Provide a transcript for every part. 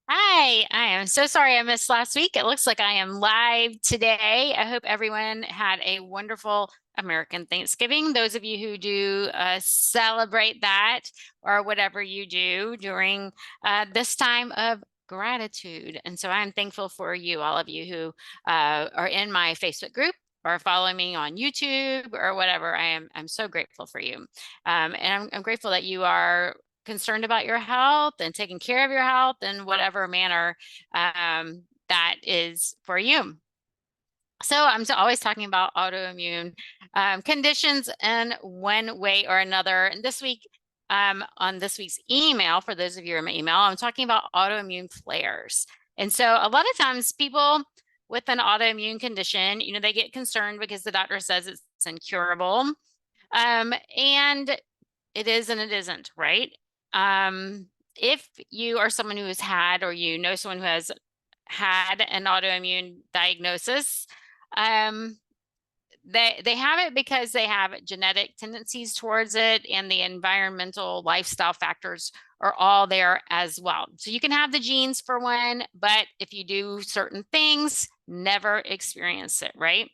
Hi, I am so sorry I missed last week. It looks like I am live today. I hope everyone had a wonderful American Thanksgiving. Those of you who do celebrate that or whatever you do during this time of gratitude. And so I'm thankful for you, all of you who are in my Facebook group or following me on YouTube or whatever. I'm so grateful for you. And I'm grateful that you are concerned about your health and taking care of your health in whatever manner that is for you. So I'm always talking about autoimmune conditions in one way or another. And this week, on this week's email, for those of you in my email, I'm talking about autoimmune flares. And so a lot of times people with an autoimmune condition, they get concerned because the doctor says it's incurable. And it is and it isn't, right? If you are someone who has had, or you know someone who has had an autoimmune diagnosis, um, they have it because they have genetic tendencies towards it, and the environmental lifestyle factors are all there as well. So you can have the genes for one, but if you do certain things, never experience it, right?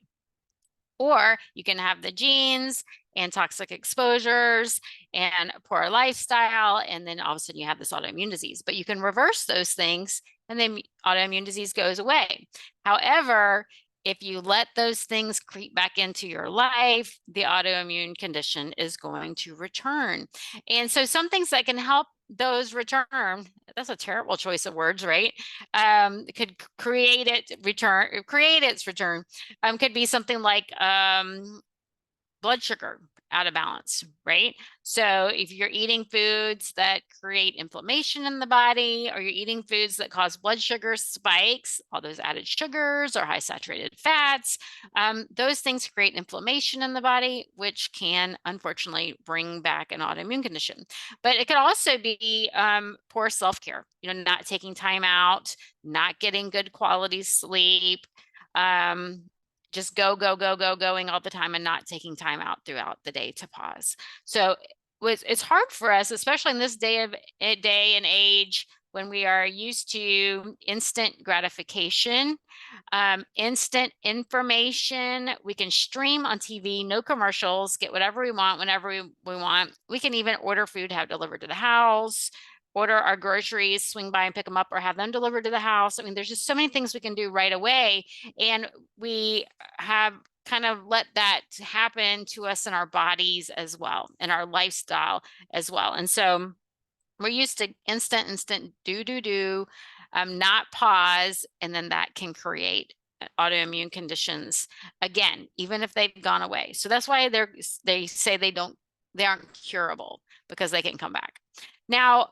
Or you can have the genes and toxic exposures and poor lifestyle, and then all of a sudden you have this autoimmune disease. But you can reverse those things, and then autoimmune disease goes away. However, if you let those things creep back into your life, the autoimmune condition is going to return. And so some things that can help those return, that's a terrible choice of words, right? Could create its return, could be something like blood sugar out of balance, right? So if you're eating foods that create inflammation in the body, or you're eating foods that cause blood sugar spikes, all those added sugars or high saturated fats, those things create inflammation in the body, which can unfortunately bring back an autoimmune condition. But it could also be poor self-care, not taking time out, not getting good quality sleep, um, just going all the time and not taking time out throughout the day to pause. So it's hard for us, especially in this day and age, when we are used to instant gratification, instant information. We can stream on TV, no commercials, get whatever we want whenever we want. We can even order food, have delivered to the house, order our groceries, swing by and pick them up, or have them delivered to the house. I mean, there's just so many things we can do right away. And we have kind of let that happen to us in our bodies as well, in our lifestyle as well. And so we're used to instant, do, not pause. And then that can create autoimmune conditions again, even if they've gone away. So that's why they say they aren't curable, because they can come back. Now,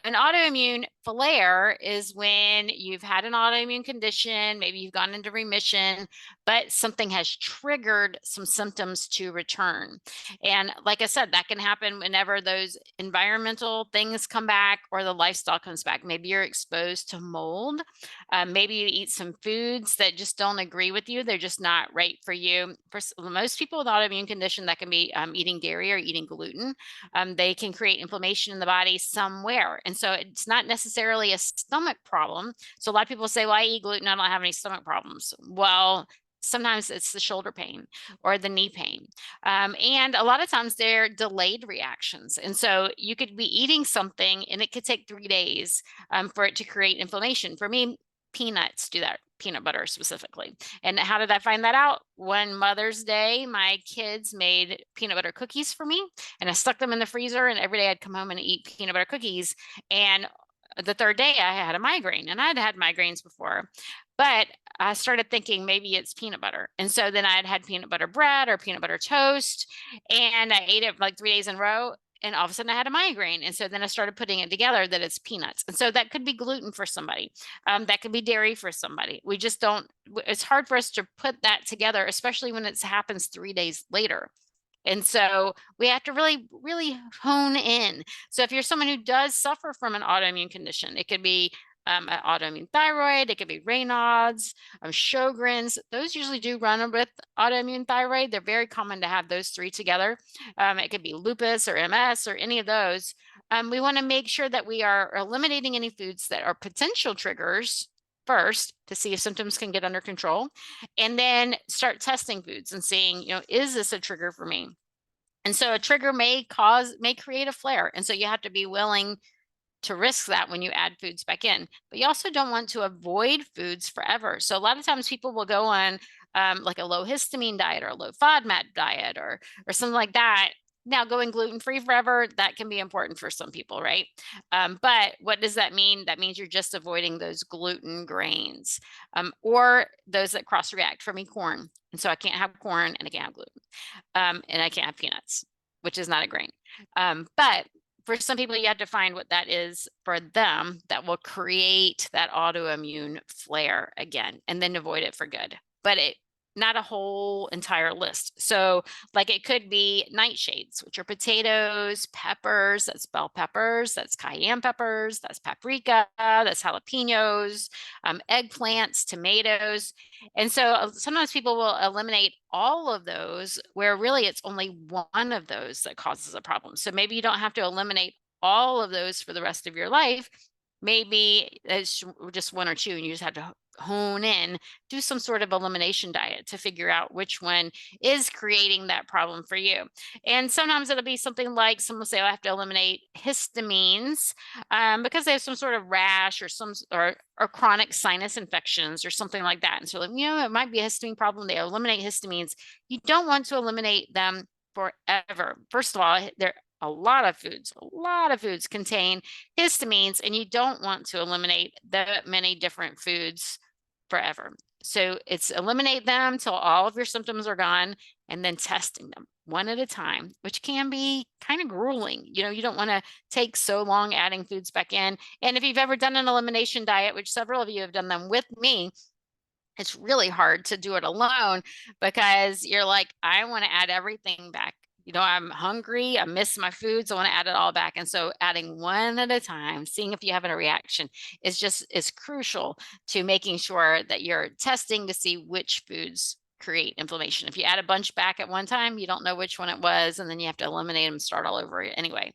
an autoimmune flare is when you've had an autoimmune condition, maybe you've gone into remission, but something has triggered some symptoms to return. And like I said, that can happen whenever those environmental things come back or the lifestyle comes back. Maybe you're exposed to mold. Maybe you eat some foods that just don't agree with you. They're just not right for you. For most people with autoimmune condition, that can be eating dairy or eating gluten. They can create inflammation in the body somewhere. And so it's not necessarily a stomach problem. So a lot of people say, well, I eat gluten, I don't have any stomach problems. Well, sometimes it's the shoulder pain or the knee pain. And a lot of times they're delayed reactions. And so you could be eating something and it could take 3 days for it to create inflammation. For me, peanuts do that, peanut butter specifically. And how did I find that out? One Mother's Day, my kids made peanut butter cookies for me, and I stuck them in the freezer, and every day I'd come home and eat peanut butter cookies. And the third day I had a migraine, and I'd had migraines before, but I started thinking maybe it's peanut butter. And so then I'd had peanut butter bread or peanut butter toast, and I ate it like 3 days in a row. And all of a sudden I had a migraine. And so then I started putting it together that it's peanuts. And so that could be gluten for somebody. That could be dairy for somebody. We just don't, it's hard for us to put that together, especially when it happens 3 days later. And so we have to really, really hone in. So if you're someone who does suffer from an autoimmune condition, it could be an autoimmune thyroid, it could be Raynaud's, Sjogren's. Those usually do run with autoimmune thyroid. They're very common to have those three together. It could be lupus or MS or any of those. We want to make sure that we are eliminating any foods that are potential triggers first to see if symptoms can get under control, and then start testing foods and seeing, is this a trigger for me? And so a trigger may create a flare. And so you have to be willing to risk that when you add foods back in. But you also don't want to avoid foods forever. So a lot of times people will go on like a low histamine diet or a low FODMAP diet or something like that. Now, going gluten-free forever, that can be important for some people, right? But what does that mean? That means you're just avoiding those gluten grains or those that cross-react. For me, corn. And so I can't have corn and I can't have gluten. And I can't have peanuts, which is not a grain. But for some people, you have to find what that is for them that will create that autoimmune flare again, and then avoid it for good. But not a whole entire list. So like it could be nightshades, which are potatoes, peppers, that's bell peppers, that's cayenne peppers, that's paprika, that's jalapenos, eggplants, tomatoes. And so sometimes people will eliminate all of those where really it's only one of those that causes a problem. So maybe you don't have to eliminate all of those for the rest of your life. Maybe it's just one or two and you just have to hone in, do some sort of elimination diet to figure out which one is creating that problem for you. And sometimes it'll be something like someone will say, oh, I have to eliminate histamines because they have some sort of rash or chronic sinus infections or something like that. And so, it might be a histamine problem. They eliminate histamines. You don't want to eliminate them forever. First of all, a lot of foods contain histamines, and you don't want to eliminate that many different foods forever. So it's eliminate them till all of your symptoms are gone, and then testing them one at a time, which can be kind of grueling. You don't want to take so long adding foods back in. And if you've ever done an elimination diet, which several of you have done them with me, it's really hard to do it alone because you're like, I want to add everything back. I'm hungry, I miss my foods, I want to add it all back. And so adding one at a time, seeing if you have a reaction is crucial to making sure that you're testing to see which foods create inflammation. If you add a bunch back at one time, you don't know which one it was, and then you have to eliminate them, start all over anyway.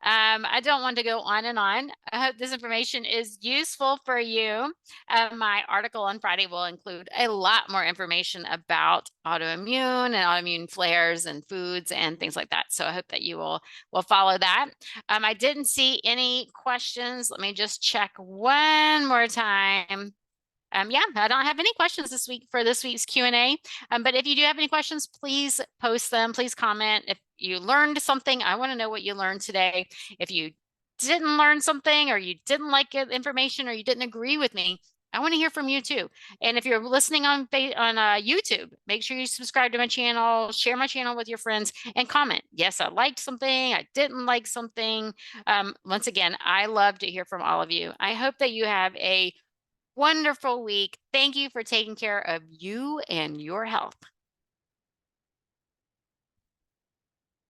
I don't want to go on and on. I hope this information is useful for you. My article on Friday will include a lot more information about autoimmune and autoimmune flares and foods and things like that. So I hope that you will follow that. I didn't see any questions. Let me just check one more time. Yeah, I don't have any questions this week for this week's Q&A. But if you do have any questions, please post them. Please comment. If you learned something, I want to know what you learned today. If you didn't learn something or you didn't like information or you didn't agree with me, I want to hear from you too. And if you're listening on YouTube, make sure you subscribe to my channel, share my channel with your friends, and comment. Yes, I liked something. I didn't like something. Once again, I love to hear from all of you. I hope that you have a wonderful week. Thank you for taking care of you and your health.